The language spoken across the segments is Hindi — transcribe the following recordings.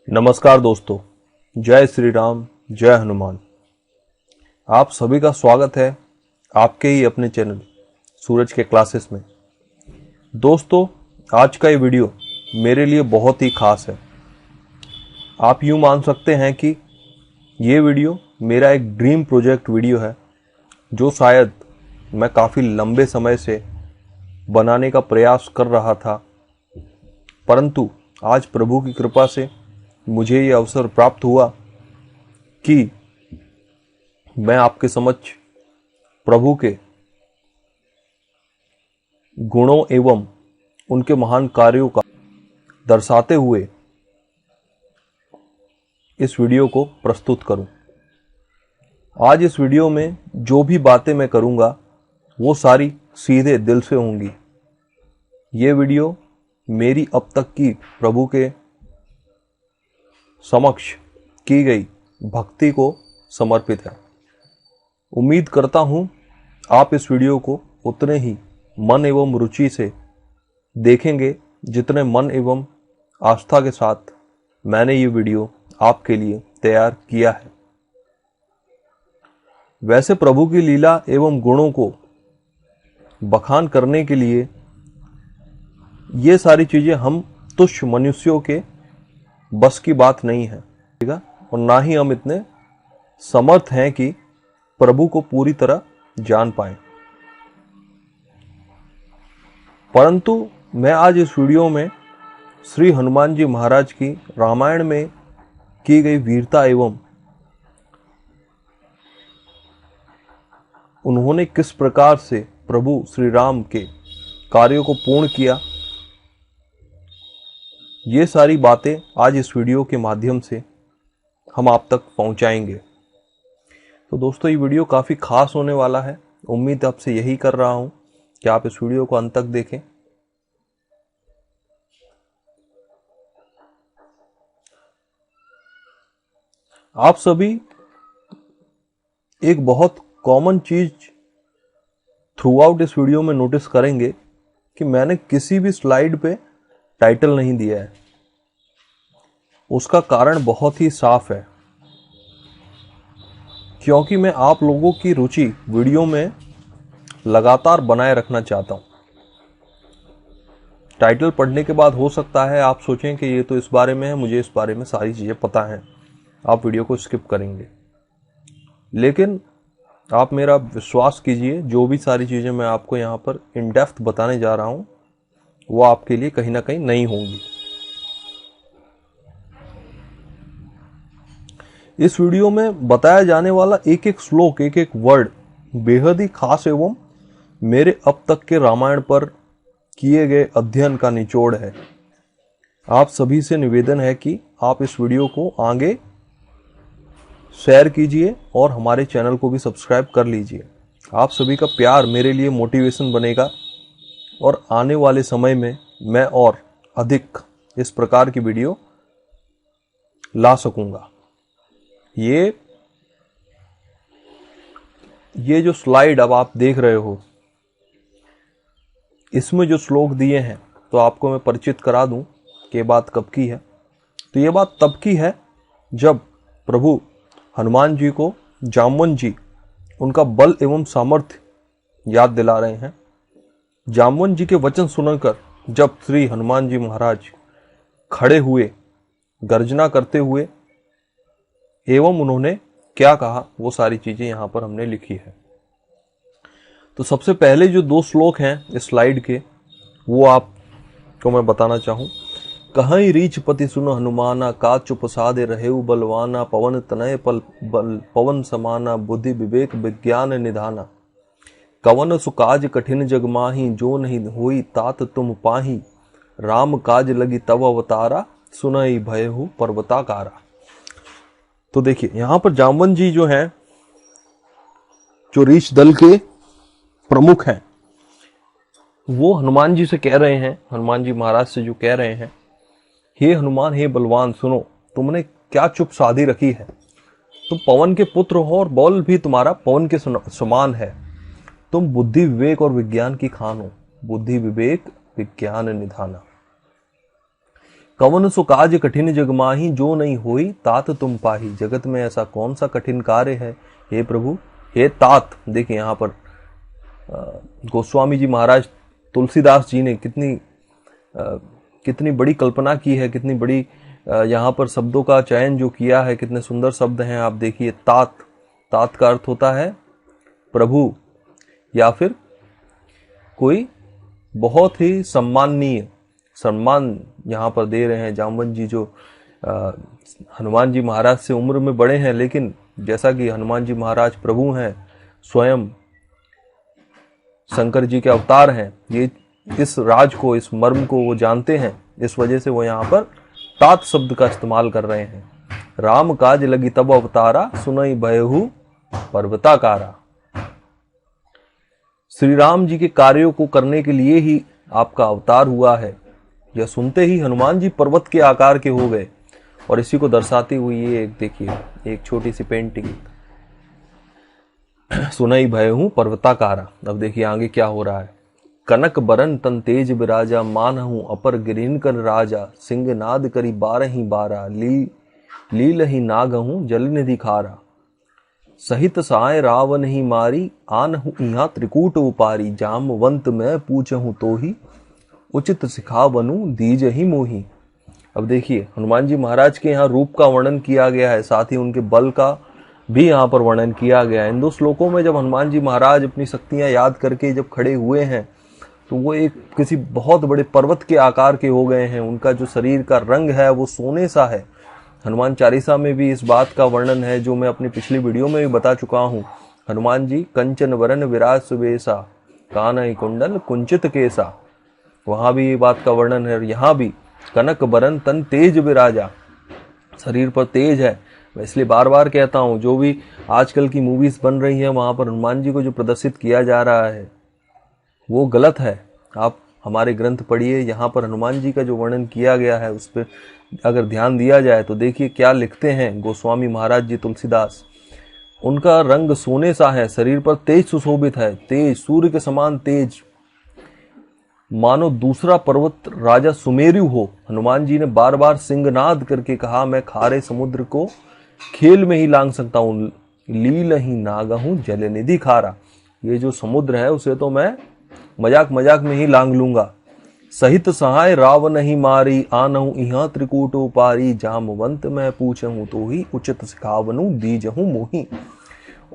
नमस्कार दोस्तों, जय श्री राम, जय हनुमान। आप सभी का स्वागत है आपके ही अपने चैनल सूरज के क्लासेस में। दोस्तों, आज का ये वीडियो मेरे लिए बहुत ही खास है। आप यूं मान सकते हैं कि ये वीडियो मेरा एक ड्रीम प्रोजेक्ट वीडियो है, जो शायद मैं काफ़ी लंबे समय से बनाने का प्रयास कर रहा था, परंतु आज प्रभु की कृपा से मुझे ये अवसर प्राप्त हुआ कि मैं आपके समक्ष प्रभु के गुणों एवं उनके महान कार्यों का दर्शाते हुए इस वीडियो को प्रस्तुत करूं। आज इस वीडियो में जो भी बातें मैं करूंगा वो सारी सीधे दिल से होंगी। ये वीडियो मेरी अब तक की प्रभु के समक्ष की गई भक्ति को समर्पित है। उम्मीद करता हूं आप इस वीडियो को उतने ही मन एवं रुचि से देखेंगे जितने मन एवं आस्था के साथ मैंने ये वीडियो आपके लिए तैयार किया है। वैसे प्रभु की लीला एवं गुणों को बखान करने के लिए ये सारी चीजें हम तुच्छ मनुष्यों के बस की बात नहीं है, और ना ही हम इतने समर्थ हैं कि प्रभु को पूरी तरह जान पाएं। परंतु मैं आज इस वीडियो में श्री हनुमान जी महाराज की रामायण में की गई वीरता एवं उन्होंने किस प्रकार से प्रभु श्री राम के कार्यों को पूर्ण किया, ये सारी बातें आज इस वीडियो के माध्यम से हम आप तक पहुंचाएंगे। तो दोस्तों, ये वीडियो काफ़ी खास होने वाला है। उम्मीद आपसे यही कर रहा हूं कि आप इस वीडियो को अंत तक देखें। आप सभी एक बहुत कॉमन चीज थ्रू आउट इस वीडियो में नोटिस करेंगे कि मैंने किसी भी स्लाइड पे टाइटल नहीं दिया है। उसका कारण बहुत ही साफ है, क्योंकि मैं आप लोगों की रुचि वीडियो में लगातार बनाए रखना चाहता हूं। टाइटल पढ़ने के बाद हो सकता है आप सोचें कि ये तो इस बारे में है, मुझे इस बारे में सारी चीजें पता हैं, आप वीडियो को स्किप करेंगे। लेकिन आप मेरा विश्वास कीजिए, जो भी सारी चीजें मैं आपको यहां पर इन डेप्थ बताने जा रहा हूं वो आपके लिए कहीं ना कहीं नहीं होंगी। इस वीडियो में बताया जाने वाला एक एक श्लोक, एक एक वर्ड बेहद ही खास एवं मेरे अब तक के रामायण पर किए गए अध्ययन का निचोड़ है। आप सभी से निवेदन है कि आप इस वीडियो को आगे शेयर कीजिए और हमारे चैनल को भी सब्सक्राइब कर लीजिए। आप सभी का प्यार मेरे लिए मोटिवेशन बनेगा और आने वाले समय में मैं और अधिक इस प्रकार की वीडियो ला सकूंगा। ये जो स्लाइड अब आप देख रहे हो, इसमें जो श्लोक दिए हैं, तो आपको मैं परिचित करा दूं कि ये बात कब की है। तो ये बात तब की है जब प्रभु हनुमान जी को जामवन जी उनका बल एवं सामर्थ्य याद दिला रहे हैं। जामवन जी के वचन सुनकर जब श्री हनुमान जी महाराज खड़े हुए गर्जना करते हुए, एवं उन्होंने क्या कहा, वो सारी चीजें यहां पर हमने लिखी है। तो सबसे पहले जो दो श्लोक हैं इस स्लाइड के, वो आपको मैं बताना चाहूं। कहीं रीछ पति सुन हनुमाना, का चुप साधे रहेउ बलवाना, पवन तनय पवन समाना, बुद्धि विवेक विज्ञान निधाना, कवन सुकाज कठिन जग माही, जो नहीं होई तात तुम पाही, राम काज लगी तव अवतारा, सुनई भयहु पर्वताकारा। तो देखिए, यहां पर जामवन जी जो हैं, जो रीछ दल के प्रमुख हैं, वो हनुमान जी से कह रहे हैं, हनुमान जी महाराज से जो कह रहे हैं, हे हनुमान, हे बलवान, सुनो, तुमने क्या चुप साधी रखी है। तुम पवन के पुत्र हो और बल भी तुम्हारा पवन के समान है। तुम बुद्धि विवेक और विज्ञान की खान हो, बुद्धि विवेक विज्ञान निधाना। कवन सो काज कठिन जग माही, जो नहीं होई तात तुम पाही। जगत में ऐसा कौन सा कठिन कार्य है हे प्रभु, हे तात। देखिए यहाँ पर गोस्वामी जी महाराज तुलसीदास जी ने कितनी बड़ी कल्पना की है, कितनी बड़ी यहाँ पर शब्दों का चयन जो किया है, कितने सुंदर शब्द हैं। आप देखिए, तात, तात का अर्थ होता है प्रभु, या फिर कोई बहुत ही सम्माननीय, सम्मान यहाँ पर दे रहे हैं जामवंत जी, जो हनुमान जी महाराज से उम्र में बड़े हैं, लेकिन जैसा कि हनुमान जी महाराज प्रभु हैं, स्वयं शंकर जी के अवतार हैं, ये इस राज को, इस मर्म को वो जानते हैं। इस वजह से वो यहाँ पर तात शब्द का इस्तेमाल कर रहे हैं। राम काज लगी तब अवतारा, सुनई भयहु पर्वताकारा। श्री राम जी के कार्यों को करने के लिए ही आपका अवतार हुआ है। यह सुनते ही हनुमान जी पर्वत के आकार के हो गए। और इसी को दर्शाती हुई ये एक देखिए, एक छोटी सी पेंटिंग, सुनई भयहु पर्वताकारा। अब देखिए आगे क्या हो रहा है। कनक बरन तन तेज बिराजा, मानहु अपर गिरिन कर राजा। सिंह नाद करी बारही बारा, लील ही नागहु जल निधि खारा। सहित साय रावण ही मारी, आनहु इहा त्रिकूट उपारी। जामवंत मैं पूछहु तो ही, उचित सिखावनु दीज ही मोही। अब देखिए हनुमान जी महाराज के यहाँ रूप का वर्णन किया गया है, साथ ही उनके बल का भी यहाँ पर वर्णन किया गया है। इन दो श्लोकों में जब हनुमान जी महाराज अपनी शक्तियां याद करके जब खड़े हुए हैं, तो वो एक किसी बहुत बड़े पर्वत के आकार के हो गए हैं। उनका जो शरीर का रंग है वो सोने सा है। हनुमान चालीसा में भी इस बात का वर्णन है, जो मैं अपनी पिछली वीडियो में भी बता चुका हूँ। हनुमान जी कंचन वरन विराज सुबेसा, कानई कुंडल कुंचित केसा, वहां भी ये बात का वर्णन है। यहाँ भी कनक बरन तन तेज विराजा, शरीर पर तेज है। मैं इसलिए बार बार कहता हूँ, जो भी आजकल की मूवीज बन रही है वहां पर हनुमान जी को जो प्रदर्शित किया जा रहा है वो गलत है। आप हमारे ग्रंथ पढ़िए, यहाँ पर हनुमान जी का जो वर्णन किया गया है उस पर अगर ध्यान दिया जाए तो देखिए क्या लिखते हैं गोस्वामी महाराज जी तुलसीदास। उनका रंग सोने सा है, शरीर पर तेज सुशोभित है, तेज सूर्य के समान तेज, मानो दूसरा पर्वत राजा सुमेरु हो। हनुमान जी ने बार बार सिंहनाद करके कहा, मैं खारे समुद्र को खेल में ही लांग सकता हूँ। लील ही नागहूं जल निधि खारा, ये जो समुद्र है उसे तो मैं मजाक मजाक में ही लांग लूंगा। सहित सहाय रावण ही मारी, आनहु इहा त्रिकूट उपारी। जामवंत मैं पूछहूं तो ही, उचित सिखावनु दीजहूं मोही।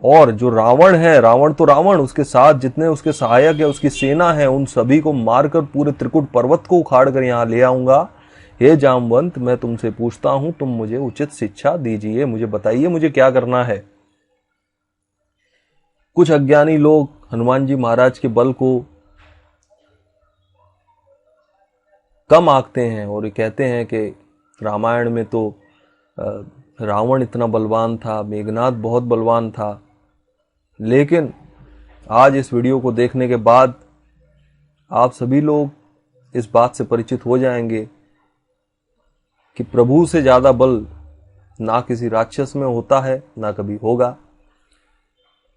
और जो रावण है, रावण तो रावण, उसके साथ जितने उसके सहायक है, उसकी सेना है, उन सभी को मारकर पूरे त्रिकुट पर्वत को उखाड़ कर यहाँ ले आऊंगा। हे जामवंत, मैं तुमसे पूछता हूं, तुम मुझे उचित शिक्षा दीजिए, मुझे बताइए मुझे क्या करना है। कुछ अज्ञानी लोग हनुमान जी महाराज के बल को कम आंकते हैं और ये कहते हैं कि रामायण में तो रावण इतना बलवान था, मेघनाद बहुत बलवान था। लेकिन आज इस वीडियो को देखने के बाद आप सभी लोग इस बात से परिचित हो जाएंगे कि प्रभु से ज्यादा बल ना किसी राक्षस में होता है, ना कभी होगा।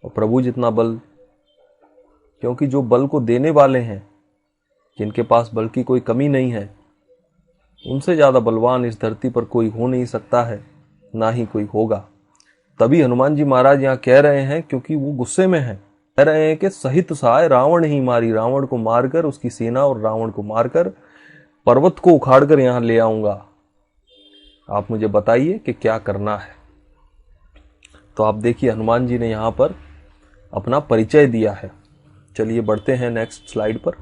और प्रभु जितना बल, क्योंकि जो बल को देने वाले हैं, जिनके पास बल की कोई कमी नहीं है, उनसे ज्यादा बलवान इस धरती पर कोई हो नहीं सकता है, ना ही कोई होगा। तभी हनुमान जी महाराज यहाँ कह रहे हैं, क्योंकि वो गुस्से में हैं, कह रहे हैं कि सहित सहाय रावण ही मारी, रावण को मारकर, उसकी सेना और रावण को मारकर पर्वत को उखाड़कर यहाँ ले आऊंगा। आप मुझे बताइए कि क्या करना है। तो आप देखिए हनुमान जी ने यहाँ पर अपना परिचय दिया है। चलिए बढ़ते हैं नेक्स्ट स्लाइड पर।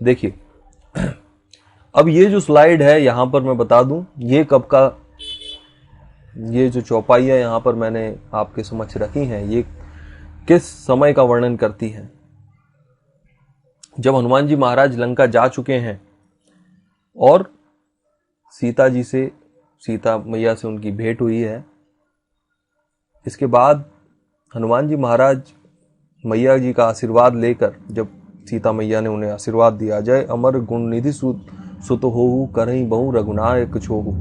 देखिए अब ये जो स्लाइड है यहां पर मैं बता दूं, ये कब का, ये जो चौपाइयां यहां पर मैंने आपके समक्ष रखी हैं, ये किस समय का वर्णन करती हैं। जब हनुमान जी महाराज लंका जा चुके हैं और सीता जी से, सीता मैया से उनकी भेंट हुई है। इसके बाद हनुमान जी महाराज मैया जी का आशीर्वाद लेकर, जब सीता मैया ने उन्हें आशीर्वाद दिया, जय अमर गुण निधि सुत होहु, करही बहु रघुनायक छोहु।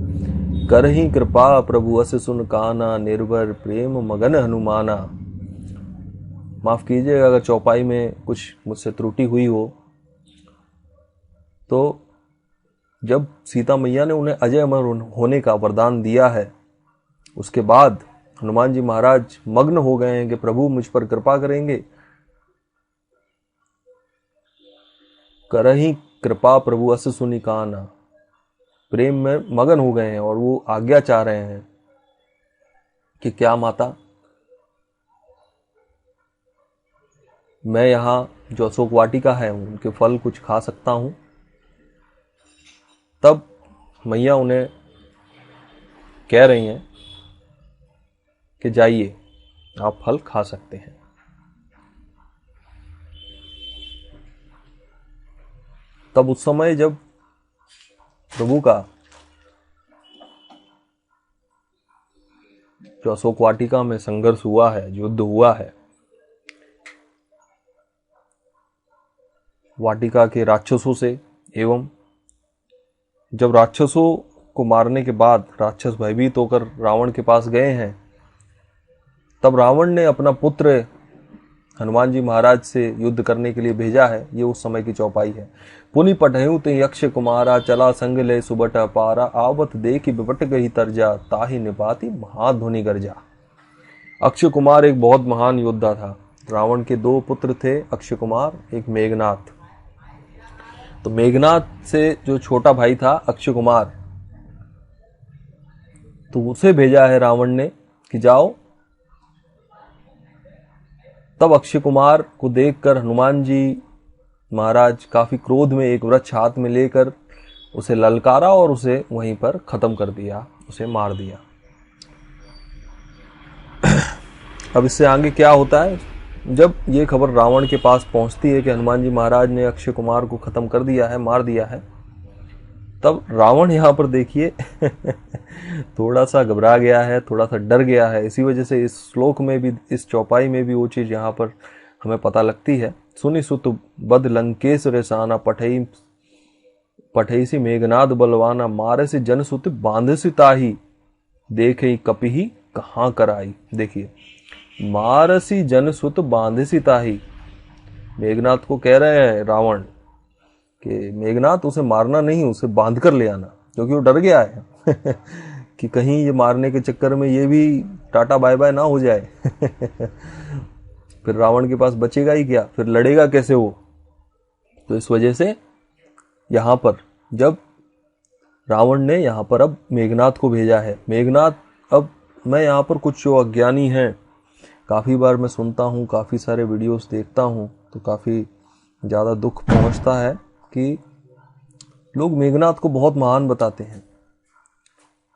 करही कृपा प्रभु अस सुन काना, निर्भर प्रेम मगन हनुमाना। माफ कीजिएगा अगर चौपाई में कुछ मुझसे त्रुटि हुई हो। तो जब सीता मैया ने उन्हें अजय अमर होने का वरदान दिया है, उसके बाद हनुमान जी महाराज मग्न हो गए हैं कि प्रभु मुझ पर कृपा करेंगे। करही कृपा प्रभु अस सुनि काना, प्रेम में मगन हो गए हैं और वो आज्ञा चाह रहे हैं कि क्या माता, मैं यहाँ जो अशोक वाटिका है उनके फल कुछ खा सकता हूँ। तब मैया उन्हें कह रही हैं कि जाइए, आप फल खा सकते हैं। तब उस समय जब प्रभु का जो अशोक वाटिका में संघर्ष हुआ है, युद्ध हुआ है, वाटिका के राक्षसों से, एवं जब राक्षसों को मारने के बाद राक्षस भयभीत होकर रावण के पास गए हैं, तब रावण ने अपना पुत्र हनुमान जी महाराज से युद्ध करने के लिए भेजा है। ये उस समय की चौपाई है। पुनि पठहु ते यक्ष कुमारा, चला संग ले सुबट अपारा, आवत देखि बिपट गही तरजा, ताहि निपाति महाध्वनि गर्जा। अक्षय कुमार एक बहुत महान योद्धा था। रावण के दो पुत्र थे, अक्षय कुमार, एक मेघनाथ। तो मेघनाथ से जो छोटा भाई था अक्षय कुमार, तो उसे भेजा है रावण ने कि जाओ। तब अक्षय कुमार को देखकर हनुमान जी महाराज काफी क्रोध में एक वृक्ष हाथ में लेकर उसे ललकारा और उसे वहीं पर खत्म कर दिया, उसे मार दिया। अब इससे आगे क्या होता है, जब ये खबर रावण के पास पहुंचती है कि हनुमान जी महाराज ने अक्षय कुमार को खत्म कर दिया है, मार दिया है, तब रावण यहां पर देखिए थोड़ा सा घबरा गया है, थोड़ा सा डर गया है। इसी वजह से इस श्लोक में भी, इस चौपाई में भी वो चीज यहां पर हमें पता लगती है। सुनि सुत बद लंकेश रेसाना, पठई मेघनाद बलवाना, मारे से जन सुत बांध सिताही, देखे कपिही कहाँ कराई। देखिए, मारसी जन सुत बांध सिताही, मेघनाथ को कह रहे हैं रावण कि मेघनाथ उसे मारना नहीं, उसे बांध कर ले आना, क्योंकि वो डर गया है कि कहीं ये मारने के चक्कर में ये भी टाटा बाय बाय ना हो जाए फिर रावण के पास बचेगा ही क्या, फिर लड़ेगा कैसे वो। तो इस वजह से यहां पर जब रावण ने यहां पर अब मेघनाथ को भेजा है, मेघनाथ, अब मैं यहां पर कुछ जो अज्ञानी हैं, काफी बार मैं सुनता हूं, काफी सारे वीडियोस देखता हूं, तो काफी ज्यादा दुख पहुंचता है कि लोग मेघनाथ को बहुत महान बताते हैं।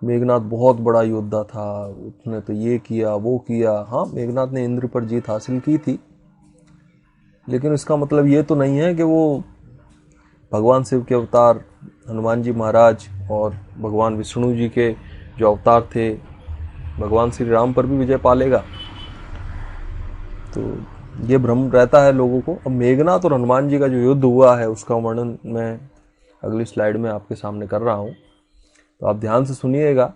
मेघनाथ बहुत बड़ा योद्धा था, उसने तो ये किया वो किया। हाँ, मेघनाथ ने इंद्र पर जीत हासिल की थी, लेकिन इसका मतलब ये तो नहीं है कि वो भगवान शिव के अवतार हनुमान जी महाराज और भगवान विष्णु जी के जो अवतार थे, भगवान श्री राम पर भी विजय पा लेगा। तो ये भ्रम रहता है लोगों को। अब मेघनाथ और हनुमान जी का जो युद्ध हुआ है उसका वर्णन मैं अगली स्लाइड में आपके सामने कर रहा हूं, तो आप ध्यान से सुनिएगा।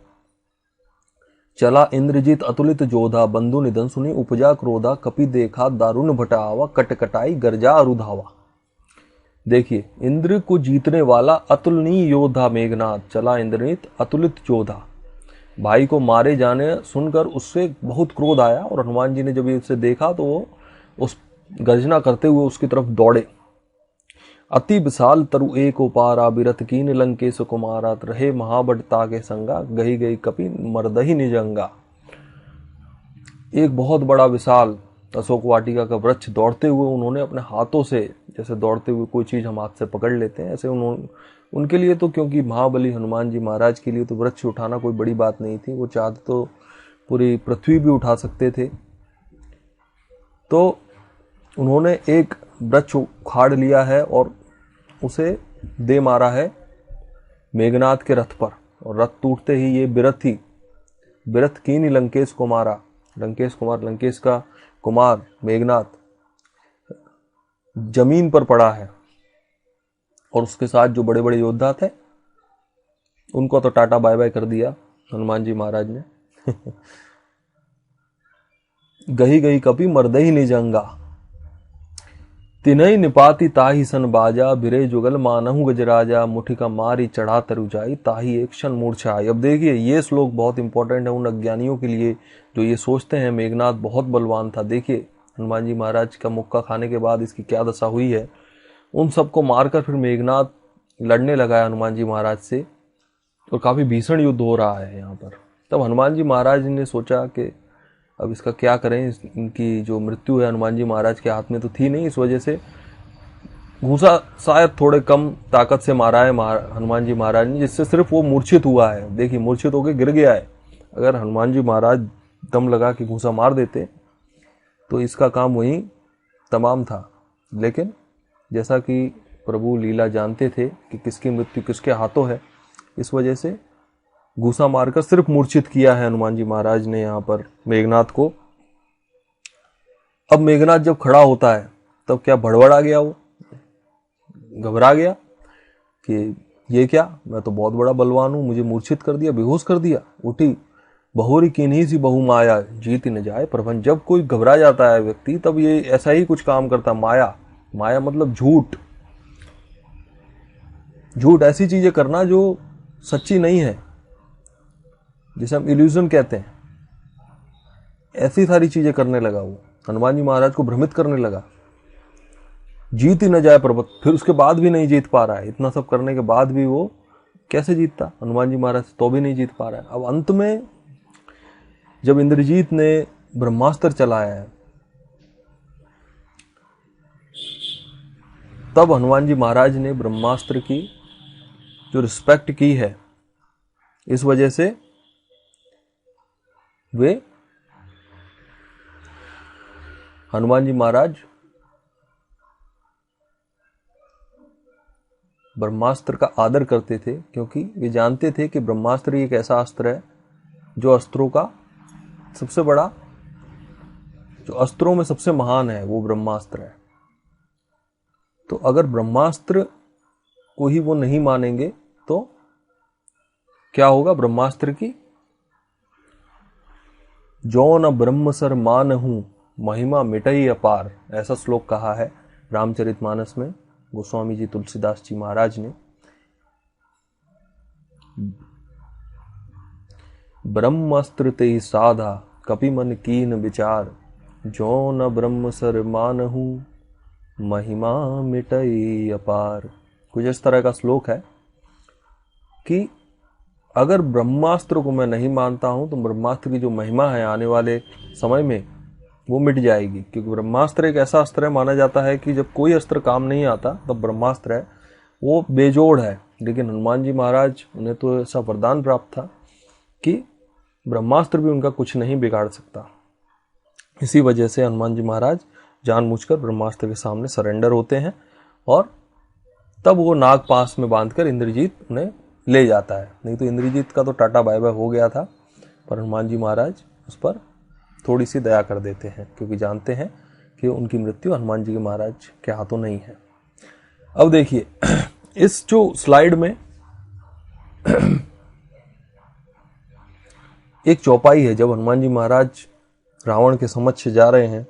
चला इंद्रजीत अतुलित जोधा, बंधु निधन सुनी उपजा क्रोधा, कपि देखा दारुण भटावा, कटकटाई गर्जा अरुधावा। देखिए, इंद्र को जीतने वाला अतुलनीय योद्धा मेघनाथ, चला इंद्रनीत अतुलित जोधा। भाई को मारे जाने सुनकर उससे बहुत क्रोध आया और हनुमान जी ने जब उसे देखा तो वो उस गर्जना करते हुए उसकी तरफ दौड़े। अति विशाल तरु एक उपारा, बिरथ कीन लंकेश कुमारा, रहे महाबटता के संगा, गही गई कपि मर्दही निजंगा। एक बहुत बड़ा विशाल अशोक वाटिका का वृक्ष दौड़ते हुए उन्होंने अपने हाथों से, जैसे दौड़ते हुए कोई चीज हम हाथ से पकड़ लेते हैं, ऐसे उनके लिए तो, क्योंकि महाबली हनुमान जी महाराज के लिए तो वृक्ष उठाना कोई बड़ी बात नहीं थी, वो चाहते तो पूरी पृथ्वी भी उठा सकते थे। तो उन्होंने एक वृक्ष उखाड़ लिया है और उसे दे मारा है मेघनाथ के रथ पर, और रथ टूटते ही ये बिरथ कीनी लंकेश को मारा। लंकेश कुमार, लंकेश का कुमार मेघनाथ जमीन पर पड़ा है, और उसके साथ जो बड़े बड़े योद्धा थे उनको तो टाटा बाय बाय कर दिया हनुमान जी महाराज ने गही गई कपि मर्दही निजंगा। तिनई निपाती ताही सन बाजा, बिरे जुगल मानहु गजराजा, मुठिका मारी चढ़ा तरु जाई, ताही एक क्षण मूर्छा आई। अब देखिए ये श्लोक बहुत इंपॉर्टेंट है उन अज्ञानियों के लिए जो ये सोचते हैं मेघनाद बहुत बलवान था। देखिए हनुमान जी महाराज का मुक्का खाने के बाद इसकी क्या दशा हुई है। उन सबको मारकर फिर मेघनाद लड़ने लगा है हनुमान जी महाराज से, और काफी भीषण युद्ध हो रहा है यहाँ पर। तब हनुमान जी महाराज ने सोचा कि अब इसका क्या करें, इनकी जो मृत्यु है हनुमान जी महाराज के हाथ में तो थी नहीं, इस वजह से घूसा शायद थोड़े कम ताकत से मारा है हनुमान जी महाराज ने, जिससे सिर्फ वो मूर्छित हुआ है। देखिए मूर्छित होकर गिर गया है। अगर हनुमान जी महाराज दम लगा के घूसा मार देते तो इसका काम वहीं तमाम था। लेकिन जैसा कि प्रभु लीला जानते थे कि किसकी मृत्यु किसके हाथों है, इस वजह से घूसा मारकर सिर्फ मूर्छित किया है हनुमान जी महाराज ने यहाँ पर मेघनाद को। अब मेघनाद जब खड़ा होता है तब क्या भड़बड़ा गया, वो घबरा गया कि ये क्या, मैं तो बहुत बड़ा बलवान हूं, मुझे मूर्छित कर दिया, बेहोश कर दिया। उठी बहुरी किन्हीं सी बहु माया, जीत न जाए प्रपंच। जब कोई घबरा जाता है व्यक्ति तब ये ऐसा ही कुछ काम करता। माया, माया मतलब झूठ, झूठ ऐसी चीजें करना जो सच्ची नहीं है, जिसे हम इल्यूजन कहते हैं। ऐसी सारी चीजें करने लगा वो, हनुमान जी महाराज को भ्रमित करने लगा। जीत ही न जाए पर्वत, फिर उसके बाद भी नहीं जीत पा रहा है। इतना सब करने के बाद भी वो कैसे जीतता हनुमान जी महाराज, तो भी नहीं जीत पा रहा है। अब अंत में जब इंद्रजीत ने ब्रह्मास्त्र चलाया है तब हनुमान जी महाराज ने ब्रह्मास्त्र की जो रिस्पेक्ट की है, इस वजह से वे हनुमान जी महाराज ब्रह्मास्त्र का आदर करते थे, क्योंकि वे जानते थे कि ब्रह्मास्त्र एक ऐसा अस्त्र है जो अस्त्रों का सबसे बड़ा, जो अस्त्रों में सबसे महान है वो ब्रह्मास्त्र है। तो अगर ब्रह्मास्त्र को ही वो नहीं मानेंगे तो क्या होगा, ब्रह्मास्त्र की जो न ब्रह्म सर मानहूं, महिमा मिटई अपार, ऐसा श्लोक कहा है रामचरितमानस में गोस्वामी जी तुलसीदास जी महाराज ने। ब्रह्मास्त्र ते साधा, कपि मन कीन विचार, जो न ब्रह्म सर मानहूं, महिमा मिटई अपार। कुछ इस तरह का श्लोक है कि अगर ब्रह्मास्त्र को मैं नहीं मानता हूं तो ब्रह्मास्त्र की जो महिमा है आने वाले समय में वो मिट जाएगी। क्योंकि ब्रह्मास्त्र एक ऐसा अस्त्र है, माना जाता है कि जब कोई अस्त्र काम नहीं आता तब ब्रह्मास्त्र है वो बेजोड़ है। लेकिन हनुमान जी महाराज, उन्हें तो ऐसा वरदान प्राप्त था कि ब्रह्मास्त्र भी उनका कुछ नहीं बिगाड़ सकता। इसी वजह से हनुमान जी महाराज जानबूझकर ब्रह्मास्त्र के सामने सरेंडर होते हैं, और तब वो नाग पास में बांधकर इंद्रजीत उन्हें ले जाता है। नहीं तो इंद्रजीत का तो टाटा बाय बाय हो गया था, पर हनुमान जी महाराज उस पर थोड़ी सी दया कर देते हैं, क्योंकि जानते हैं कि उनकी मृत्यु हनुमान जी के महाराज के हाथों नहीं है। अब देखिए इस जो स्लाइड में एक चौपाई है, जब हनुमान जी महाराज रावण के समक्ष जा रहे हैं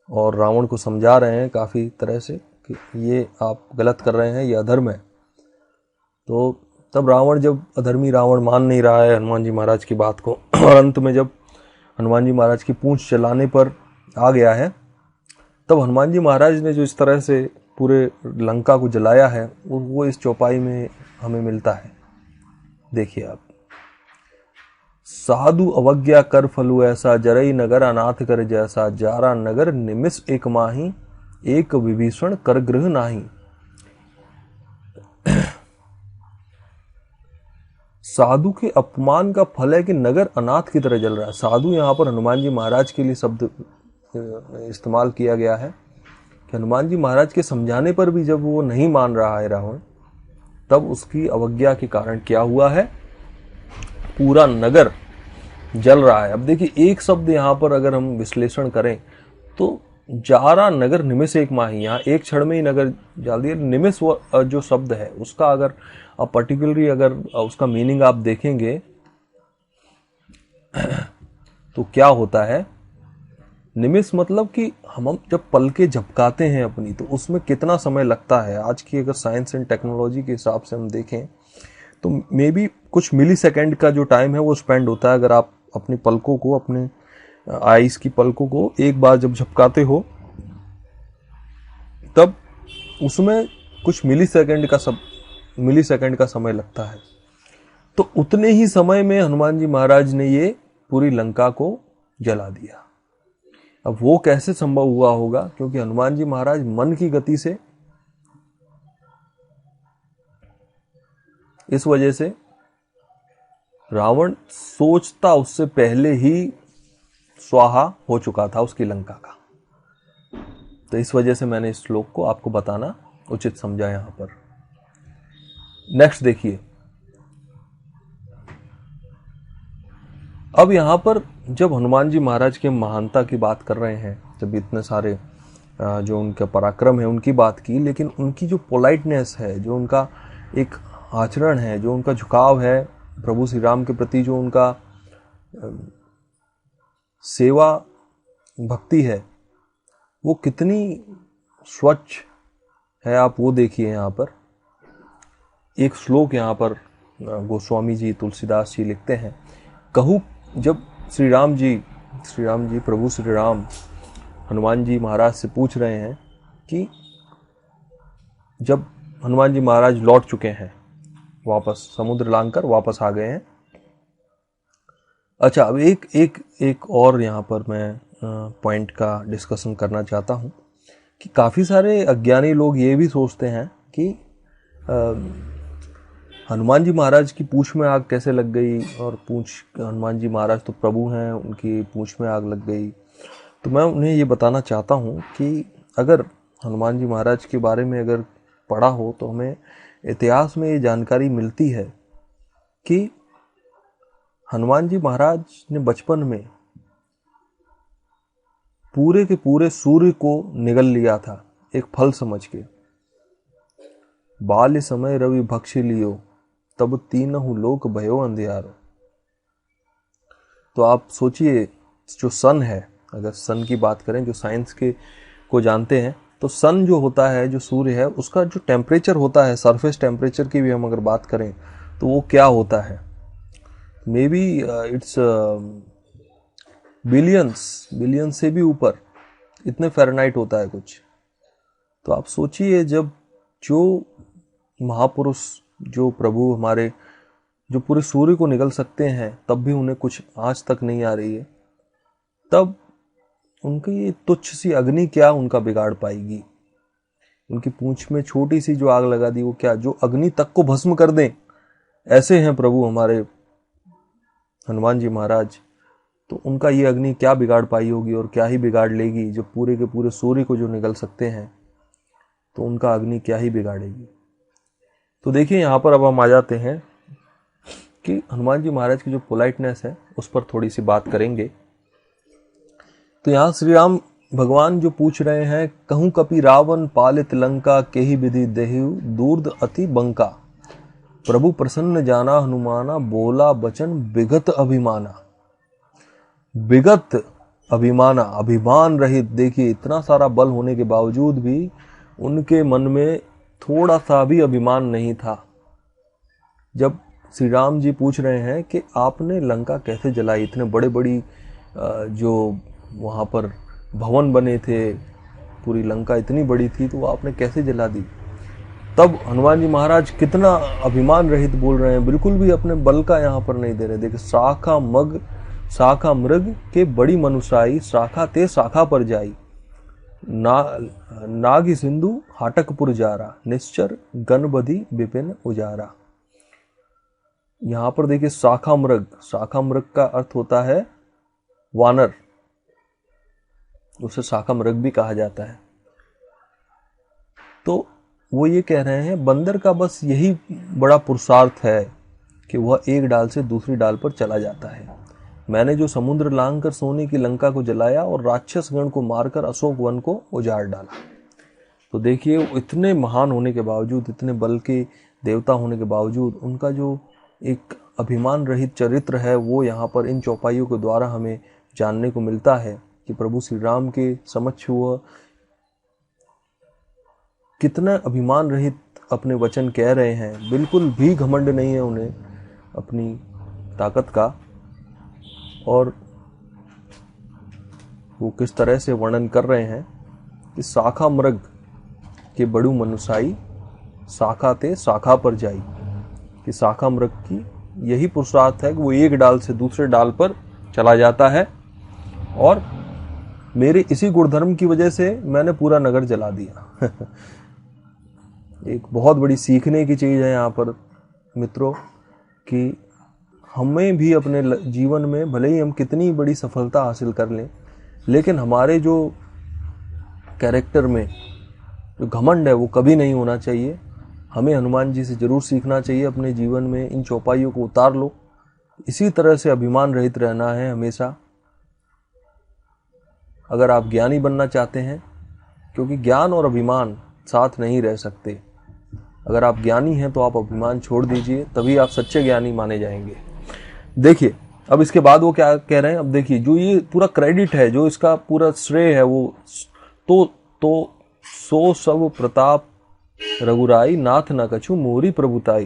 और रावण को समझा रहे हैं काफी तरह से कि ये आप गलत कर रहे हैं, ये अधर्म है। तो तब रावण, जब अधर्मी रावण मान नहीं रहा है हनुमान जी महाराज की बात को, और अंत में जब हनुमान जी महाराज की पूंछ चलाने पर आ गया है, तब हनुमान जी महाराज ने जो इस तरह से पूरे लंका को जलाया है वो इस चौपाई में हमें मिलता है। देखिए आप, साधु अवज्ञा कर फलु ऐसा, जरई नगर अनाथ कर जैसा, जारा नगर निमिष एक माही, एक विभीषण कर गृह नाही। साधु के अपमान का फल है कि नगर अनाथ की तरह जल रहा है। साधु यहाँ पर हनुमान जी महाराज के लिए शब्द इस्तेमाल किया गया है कि हनुमान जी महाराज के समझाने पर भी जब वो नहीं मान रहा है रावण, तब उसकी अवज्ञा के कारण क्या हुआ है, पूरा नगर जल रहा है। अब देखिए एक शब्द यहाँ पर अगर हम विश्लेषण करें तो जारा नगर निमिष एक माही, यहाँ एक क्षण में ही नगर जल दिया। निमिष जो शब्द है उसका अगर आप पर्टिकुलरली अगर उसका मीनिंग आप देखेंगे तो क्या होता है निमिष मतलब कि हम जब पलके झपकाते हैं अपनी, तो उसमें कितना समय लगता है। आज की अगर साइंस एंड टेक्नोलॉजी के हिसाब से हम देखें तो मे बी कुछ मिली सेकेंड का जो टाइम है वो स्पेंड होता है। अगर आप अपनी पलकों को, अपने आईज की पलकों को एक बार जब झपकाते हो, तब उसमें कुछ मिली सेकेंड का समय लगता है। तो उतने ही समय में हनुमान जी महाराज ने ये पूरी लंका को जला दिया। अब वो कैसे संभव हुआ होगा? क्योंकि हनुमान जी महाराज मन की गति से, इस वजह से रावण सोचता उससे पहले ही स्वाहा हो चुका था उसकी लंका का। तो इस वजह से मैंने इस श्लोक को आपको बताना उचित समझा यहां पर। नेक्स्ट देखिए, अब यहां पर जब हनुमान जी महाराज के महानता की बात कर रहे हैं, जब इतने सारे जो उनका पराक्रम है उनकी बात की, लेकिन उनकी जो पोलाइटनेस है, जो उनका एक आचरण है, जो उनका झुकाव है प्रभु श्री राम के प्रति, जो उनका सेवा भक्ति है, वो कितनी स्वच्छ है, आप वो देखिए। यहाँ पर एक श्लोक यहाँ पर गोस्वामी जी, तुलसीदास जी लिखते हैं, कहूँ जब श्री राम जी प्रभु श्री राम हनुमान जी महाराज से पूछ रहे हैं कि जब हनुमान जी महाराज लौट चुके हैं, वापस समुद्र लांघकर वापस आ गए हैं। अच्छा, अब एक और यहाँ पर मैं पॉइंट का डिस्कशन करना चाहता हूँ कि काफ़ी सारे अज्ञानी लोग ये भी सोचते हैं कि हनुमान जी महाराज की पूंछ में आग कैसे लग गई, और हनुमान जी महाराज तो प्रभु हैं, उनकी पूंछ में आग लग गई। तो मैं उन्हें ये बताना चाहता हूँ कि अगर हनुमान जी महाराज के बारे में अगर पढ़ा हो तो हमें इतिहास में ये जानकारी मिलती है कि हनुमान जी महाराज ने बचपन में पूरे के पूरे सूर्य को निगल लिया था एक फल समझ के। बाल्य समय रवि भक्षी लियो, तब तीनहु लोक भयो अंधियारो। तो आप सोचिए, जो सन है, अगर सन की बात करें, जो साइंस के को जानते हैं, तो सन जो होता है, जो सूर्य है, उसका जो टेम्परेचर होता है, सरफेस टेम्परेचर की भी हम अगर बात करें तो वो क्या होता है, मे बी इट्स बिलियंस से भी ऊपर, इतने फ़ारेनहाइट होता है कुछ। तो आप सोचिए, जब जो महापुरुष, जो प्रभु हमारे, जो पूरे सूर्य को निगल सकते हैं, तब भी उन्हें कुछ आँच तक नहीं आ रही है, तब उनकी ये तुच्छ सी अग्नि क्या उनका बिगाड़ पाएगी? उनकी पूंछ में छोटी सी जो आग लगा दी, वो क्या, जो अग्नि तक को भस्म कर दें, ऐसे हैं प्रभु हमारे हनुमान जी महाराज। तो उनका ये अग्नि क्या बिगाड़ पाई होगी, और क्या ही बिगाड़ लेगी? जो पूरे के पूरे सूर्य को जो निगल सकते हैं, तो उनका अग्नि क्या ही बिगाड़ेगी? तो देखिए, यहाँ पर अब हम आ जाते हैं कि हनुमान जी महाराज की जो पोलाइटनेस है उस पर थोड़ी सी बात करेंगे। तो यहाँ श्री राम भगवान जो पूछ रहे हैं, कहूँ कपि रावण पालित लंका, केहि विधि देहु दूर्द अति बंका। प्रभु प्रसन्न जाना हनुमाना, बोला बचन विगत अभिमाना। विगत अभिमाना, अभिमान रहित। देखिए, इतना सारा बल होने के बावजूद भी उनके मन में थोड़ा सा भी अभिमान नहीं था। जब श्री राम जी पूछ रहे हैं कि आपने लंका कैसे जलाई, इतने बड़े बड़ी जो वहाँ पर भवन बने थे, पूरी लंका इतनी बड़ी थी, तो आपने कैसे जला दी? तब हनुमान जी महाराज कितना अभिमान रहित बोल रहे हैं, बिल्कुल भी अपने बल का यहाँ पर नहीं दे रहे। देखिए, शाखा मृग के बड़ी मनुषाई, शाखा ते शाखा पर जाई, नागी सिंधु हाटकपुर जारा, निश्चर गणबधि विपिन उजारा। यहाँ पर देखिए, शाखा मृग का अर्थ होता है वानर, उसे शाखा मृग भी कहा जाता है। तो वो ये कह रहे हैं, बंदर का बस यही बड़ा पुरुषार्थ है कि वह एक डाल से दूसरी डाल पर चला जाता है। मैंने जो समुद्र लांघ कर सोने की लंका को जलाया और राक्षस गण को मारकर अशोक वन को उजाड़ डाला। तो देखिए, इतने महान होने के बावजूद, इतने बल के देवता होने के बावजूद, उनका जो एक अभिमान रहित चरित्र है, वो यहाँ पर इन चौपाइयों के द्वारा हमें जानने को मिलता है कि प्रभु श्री राम के समक्ष हुआ, कितना अभिमान रहित अपने वचन कह रहे हैं, बिल्कुल भी घमंड नहीं है उन्हें अपनी ताकत का। और वो किस तरह से वर्णन कर रहे हैं कि शाखा मृग के बड़ू मनुसाई, शाखा ते शाखा पर जाई, कि शाखा मृग की यही पुरुषार्थ है कि वो एक डाल से दूसरे डाल पर चला जाता है, और मेरे इसी गुणधर्म की वजह से मैंने पूरा नगर जला दिया। एक बहुत बड़ी सीखने की चीज है यहाँ पर मित्रों, कि हमें भी अपने जीवन में भले ही हम कितनी बड़ी सफलता हासिल कर लें, लेकिन हमारे जो कैरेक्टर में जो घमंड है वो कभी नहीं होना चाहिए। हमें हनुमान जी से जरूर सीखना चाहिए, अपने जीवन में इन चौपाइयों को उतार लो, इसी तरह से अभिमान रहित रहना है हमेशा, अगर आप ज्ञानी बनना चाहते हैं, क्योंकि ज्ञान और अभिमान साथ नहीं रह सकते। अगर आप ज्ञानी हैं तो आप अभिमान छोड़ दीजिए, तभी आप सच्चे ज्ञानी माने जाएंगे। देखिए अब इसके बाद वो क्या कह रहे हैं, अब देखिए जो ये पूरा क्रेडिट है, जो इसका पूरा श्रेय है, वो तो सो सब प्रताप रघुराई, नाथ न कछु मोरी प्रभुताई।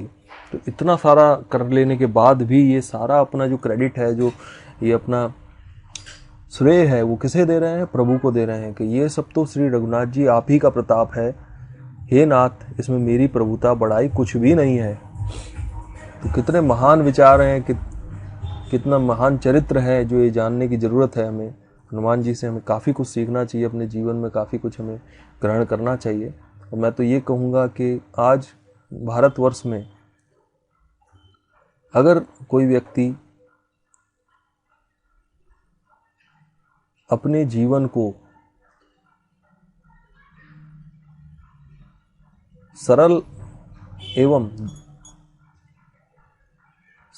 तो इतना सारा कर लेने के बाद भी ये सारा अपना जो क्रेडिट है, जो ये अपना श्रेय है, वो किसे दे रहे हैं? प्रभु को दे रहे हैं, कि ये सब तो श्री रघुनाथ जी आप ही का प्रताप है, हे नाथ, इसमें मेरी प्रभुता बड़ाई कुछ भी नहीं है। तो कितने महान विचार हैं, कितना महान चरित्र है, जो ये जानने की जरूरत है हमें। हनुमान जी से हमें काफ़ी कुछ सीखना चाहिए, अपने जीवन में काफ़ी कुछ हमें ग्रहण करना चाहिए। और मैं तो ये कहूँगा कि आज भारतवर्ष में अगर कोई व्यक्ति अपने जीवन को सरल एवं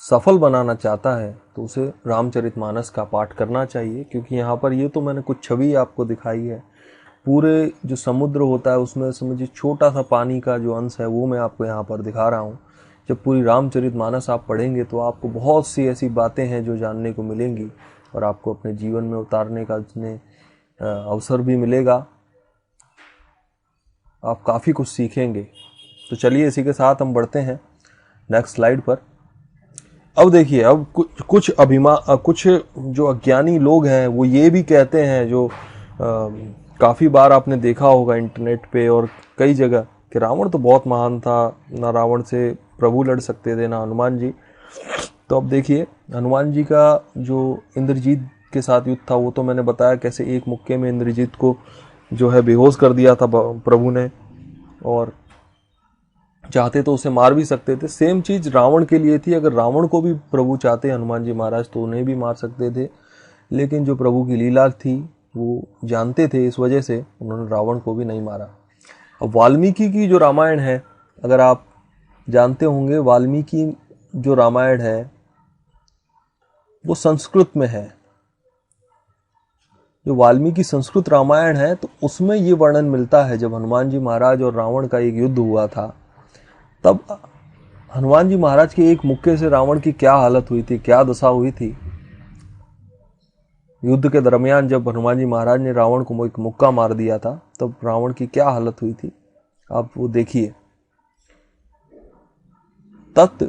सफल बनाना चाहता है, तो उसे रामचरितमानस का पाठ करना चाहिए। क्योंकि यहाँ पर ये तो मैंने कुछ छवि आपको दिखाई है, पूरे जो समुद्र होता है उसमें समझिए छोटा सा पानी का जो अंश है वो मैं आपको यहाँ पर दिखा रहा हूँ। जब पूरी रामचरितमानस आप पढ़ेंगे तो आपको बहुत सी ऐसी बातें हैं जो जानने को मिलेंगी, और आपको अपने जीवन में उतारने का उसमें अवसर भी मिलेगा। आप काफ़ी कुछ सीखेंगे। तो चलिए इसी के साथ हम बढ़ते हैं नेक्स्ट स्लाइड पर। अब देखिए, अब कुछ जो अज्ञानी लोग हैं वो ये भी कहते हैं, जो काफ़ी बार आपने देखा होगा इंटरनेट पे और कई जगह, कि रावण तो बहुत महान था, ना रावण से प्रभु लड़ सकते थे ना हनुमान जी। तो अब देखिए, हनुमान जी का जो इंद्रजीत के साथ युद्ध था वो तो मैंने बताया कैसे एक मुक्के में इंद्रजीत को जो है बेहोश कर दिया था प्रभु ने, और चाहते तो उसे मार भी सकते थे। सेम चीज रावण के लिए थी, अगर रावण को भी प्रभु चाहते हनुमान जी महाराज तो उन्हें भी मार सकते थे, लेकिन जो प्रभु की लीला थी वो जानते थे, इस वजह से उन्होंने रावण को भी नहीं मारा। अब वाल्मीकि की जो रामायण है, अगर आप जानते होंगे, वाल्मीकि जो रामायण है वो संस्कृत में है। जो वाल्मीकि संस्कृत रामायण है तो उसमें ये वर्णन मिलता है, जब हनुमान जी महाराज और रावण का एक युद्ध हुआ था, तब हनुमान जी महाराज के एक मुक्के से रावण की क्या हालत हुई थी, क्या दशा हुई थी। युद्ध के दरमियान जब हनुमान जी महाराज ने रावण को एक मुक्का मार दिया था, तब रावण की क्या हालत हुई थी, आप वो देखिए। तत्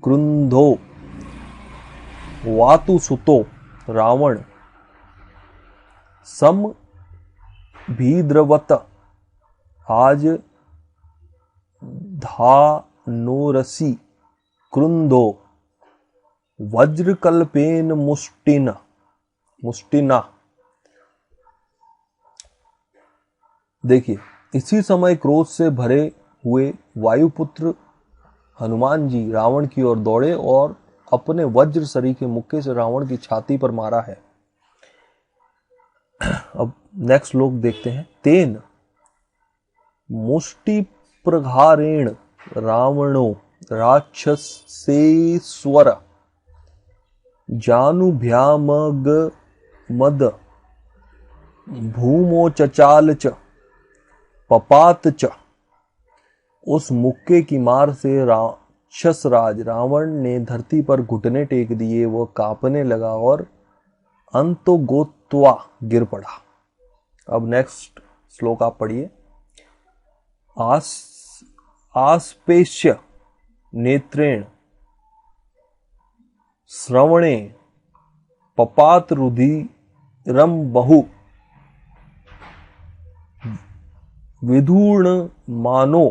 क्रुंधो वातु सुतो रावण सम भीद्रवत आज धानोरसी क्रुंधो वज्रकल्पेन मुष्टिना। देखिए, इसी समय क्रोध से भरे हुए वायुपुत्र हनुमान जी रावण की ओर दौड़े और अपने वज्र सरीखे मुक्के से रावण की छाती पर मारा है। अब नेक्स्ट श्लोक देखते हैं। तेन मुष्टि प्रघारेण रावणो राक्षसेश्वर जानुभ्यामग मद भूमो चचाल च पपात च। उस मुक्के की मार से राक्षसराज रावण ने धरती पर घुटने टेक दिए, वह कांपने लगा और अंतो गोत्र पतित्वा गिर पड़ा। अब नेक्स्ट श्लोक आप पढ़िए। आस्पेश्य नेत्रेण श्रवणे पपात रुधिरम बहु विधूर्ण मानो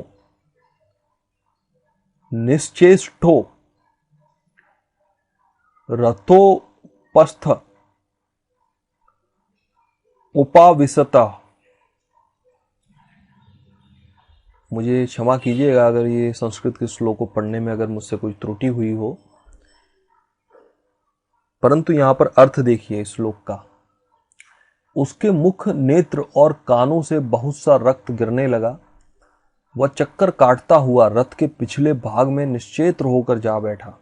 निश्चेष्टो रथोपस्थ उपाविशता। मुझे क्षमा कीजिएगा अगर ये संस्कृत के श्लोक को पढ़ने में अगर मुझसे कोई त्रुटि हुई हो, परंतु यहां पर अर्थ देखिए इस श्लोक का। उसके मुख, नेत्र और कानों से बहुत सा रक्त गिरने लगा। वह चक्कर काटता हुआ रथ के पिछले भाग में निश्चेत्र होकर जा बैठा।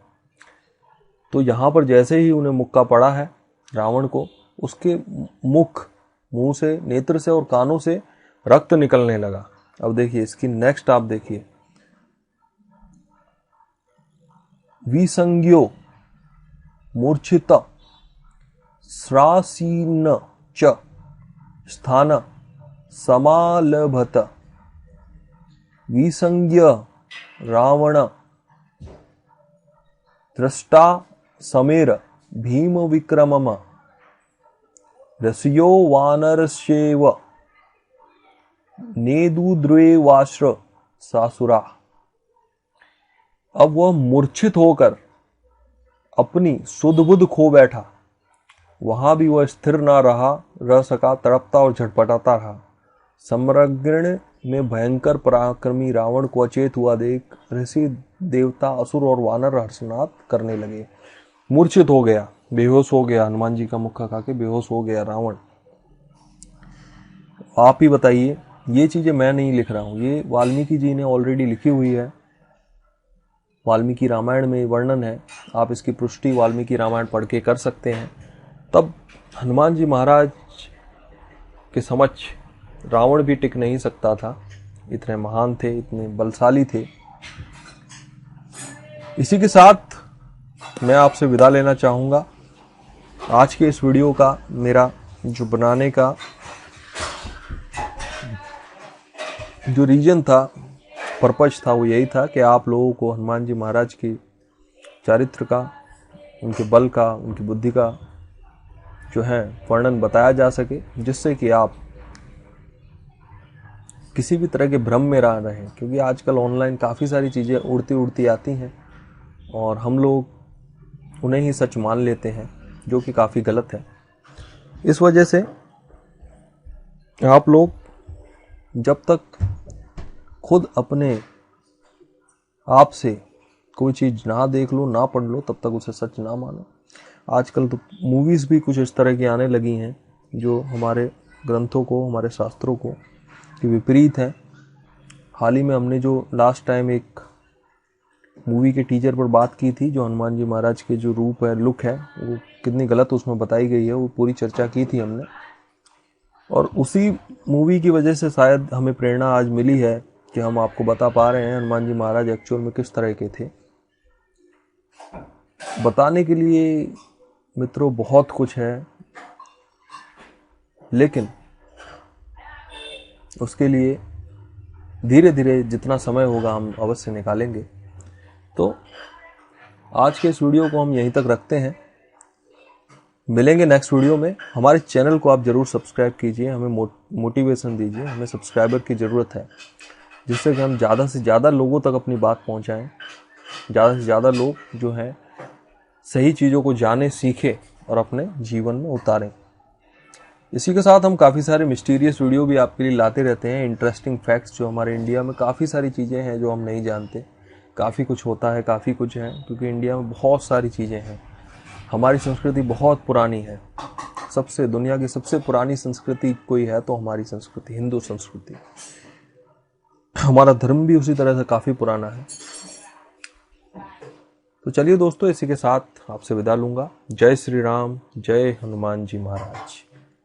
तो यहां पर जैसे ही उन्हें मुक्का पड़ा है रावण को, उसके मुख, मुंह से, नेत्र से और कानों से रक्त निकलने लगा। अब देखिए इसकी नेक्स्ट आप देखिए। विसंज्ञो मूर्छित श्रासीन च स्थान समालभत। विसंज्ञ रावण दृष्टा समेर भीम विक्रमम रसियो वानरस्येव नेदुद्रेवाश्र सासुरा। अब वह मूर्छित होकर अपनी सुध बुध खो बैठा। वहां भी वह स्थिर ना रह सका, तड़पता और झटपटाता रहा। सम्राज्ञण में भयंकर पराक्रमी रावण को अचेत हुआ देख ऋषि, देवता, असुर और वानर हर्षनाद करने लगे। मूर्छित हो गया, बेहोश हो गया, हनुमान जी का मुक्का खा के बेहोश हो गया रावण। आप ही बताइए, ये चीजें मैं नहीं लिख रहा हूं, ये वाल्मीकि जी ने ऑलरेडी लिखी हुई है। वाल्मीकि रामायण में वर्णन है, आप इसकी पुष्टि वाल्मीकि रामायण पढ़ के कर सकते हैं। तब हनुमान जी महाराज के समक्ष रावण भी टिक नहीं सकता था, इतने महान थे, इतने बलशाली थे। इसी के साथ मैं आपसे विदा लेना चाहूंगा। आज के इस वीडियो का मेरा जो बनाने का जो रीजन था, पर्पज था, वो यही था कि आप लोगों को हनुमान जी महाराज की चारित्र का, उनके बल का, उनकी बुद्धि का जो है वर्णन बताया जा सके, जिससे कि आप किसी भी तरह के भ्रम में ना रहें। क्योंकि आजकल ऑनलाइन काफ़ी सारी चीज़ें उड़ती उड़ती आती हैं और हम लोग उन्हें ही सच मान लेते हैं, जो कि काफ़ी गलत है। इस वजह से आप लोग जब तक खुद अपने आप से कोई चीज़ ना देख लो, ना पढ़ लो, तब तक उसे सच ना मानो। आजकल तो मूवीज़ भी कुछ इस तरह की आने लगी हैं जो हमारे ग्रंथों को, हमारे शास्त्रों को के विपरीत है। हाल ही में हमने जो लास्ट टाइम एक मूवी के टीजर पर बात की थी, जो हनुमान जी महाराज के जो रूप है, लुक है, वो कितनी गलत उसमें बताई गई है, वो पूरी चर्चा की थी हमने। और उसी मूवी की वजह से शायद हमें प्रेरणा आज मिली है कि हम आपको बता पा रहे हैं हनुमान जी महाराज एक्चुअल में किस तरह के थे। बताने के लिए मित्रों बहुत कुछ है, लेकिन उसके लिए धीरे धीरे जितना समय होगा हम अवश्य निकालेंगे। तो आज के इस वीडियो को हम यहीं तक रखते हैं। मिलेंगे नेक्स्ट वीडियो में। हमारे चैनल को आप जरूर सब्सक्राइब कीजिए, हमें मोटिवेशन दीजिए। हमें सब्सक्राइबर की ज़रूरत है, जिससे कि हम ज़्यादा से ज़्यादा लोगों तक अपनी बात पहुंचाएं, ज़्यादा से ज़्यादा लोग जो हैं सही चीज़ों को जाने, सीखें और अपने जीवन में उतारें। इसी के साथ हम काफ़ी सारे मिस्टीरियस वीडियो भी आपके लिए लाते रहते हैं, इंटरेस्टिंग फैक्ट्स। जो हमारे इंडिया में काफ़ी सारी चीज़ें हैं जो हम नहीं जानते, काफ़ी कुछ होता है, काफ़ी कुछ है, क्योंकि इंडिया में बहुत सारी चीज़ें हैं। हमारी संस्कृति बहुत पुरानी है, सबसे दुनिया की सबसे पुरानी संस्कृति कोई है तो हमारी संस्कृति, हिंदू संस्कृति। हमारा धर्म भी उसी तरह से काफ़ी पुराना है। तो चलिए दोस्तों, इसी के साथ आपसे विदा लूंगा। जय श्री राम, जय हनुमान जी महाराज।